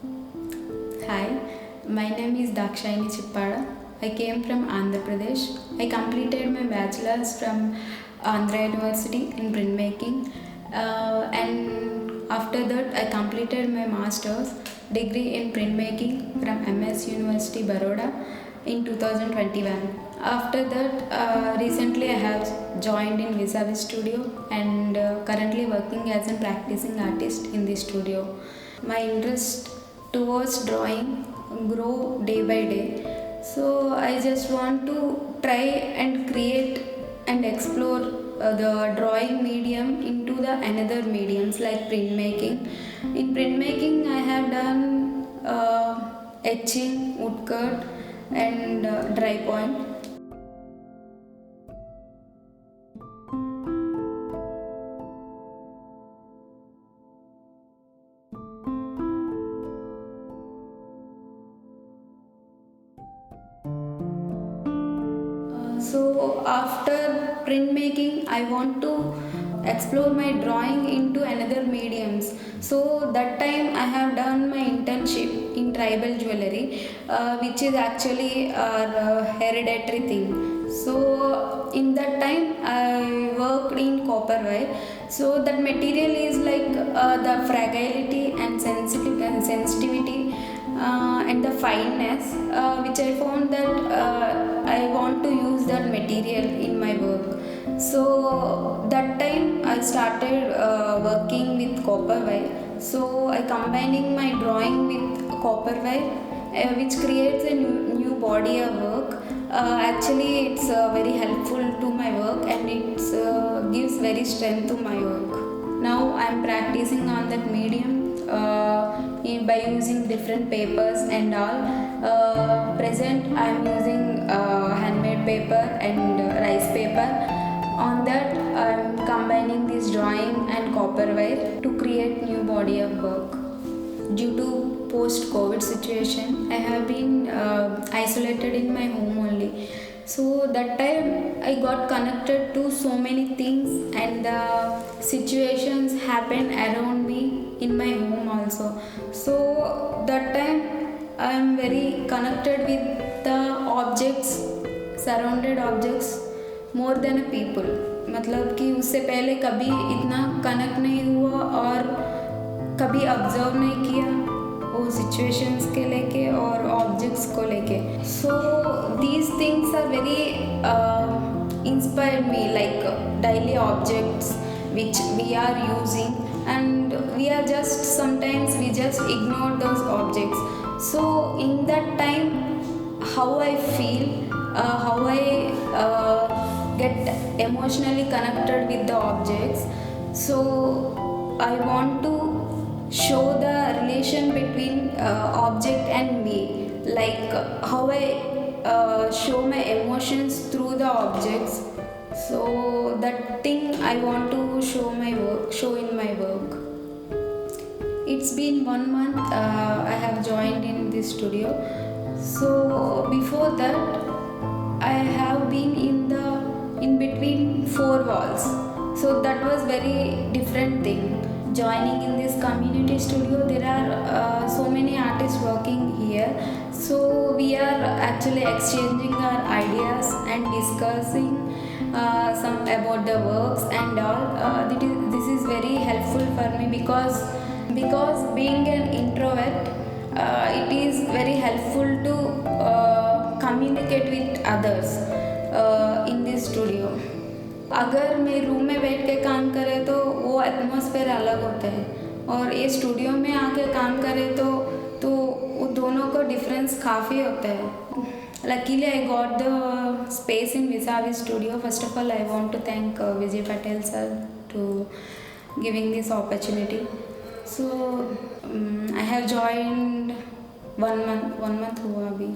Hi, my name is Dakshayani Chippada. I came from Andhra Pradesh. I completed my bachelor's from Andhra University in printmaking, and after that I completed my master's degree in printmaking from MS University Baroda in 2021. After that, recently I have joined in Visavis Studio and currently working as a practicing artist in the studio. My interest towards drawing grow day by day, so I just want to try and create and explore the drawing medium into the another mediums like printmaking. In printmaking I have done etching, woodcut and dry point. So after printmaking, I want to explore my drawing into another mediums. So that time I have done my internship in tribal jewelry, which is actually a hereditary thing. So in that time I worked in copper wire. So that material is like the fragility and sensitivity and the fineness, which I found that I want to use that material in my work. So that time I started working with copper wire. So I combining my drawing with copper wire, which creates a new body of work. Actually, it's very helpful to my work and it gives very strength to my work. Now I'm practicing on that medium by using different papers and all. Present I'm using handmade paper and rice paper. On that I'm combining this drawing and copper wire to create new body of work. Due to post-COVID situation, I have been isolated in my home only. So that time I got connected to so many things and the situations happen around me in my home also. So that time I am very connected with the objects, surrounded objects more than a people. मतलब कि उससे पहले कभी इतना connect नहीं हुआ और कभी ऑब्जर्व नहीं किया वो सिचुएशंस के लेके और ऑब्जेक्ट्स को लेके. So these things are very inspired me like daily objects which we are using and we are just sometimes we just ignore those objects. So in that time how I feel, how I get emotionally connected with the objects. So I want to show the relation between object and me, like how I show my emotions through the objects. So that thing I want to show in my work. It's been 1 month I have joined in this studio. So before that I have been in between four walls. So that was very different thing. Joining in this community studio, there are so many artists working here. So we are actually exchanging our ideas and discussing some about the works and all. This is very helpful for me because being an introvert, it is very helpful to communicate with others in this studio. अगर मैं room में बैठ के काम करे तो वो atmosphere अलग होता है और ये स्टूडियो में आके काम करे तो वो दोनों को डिफरेंस काफ़ी होता है. Luckily I got the space in Visavis Studio. First of all I want to thank Vijay Patel sir to giving this opportunity. So I have joined 1 month हुआ अभी.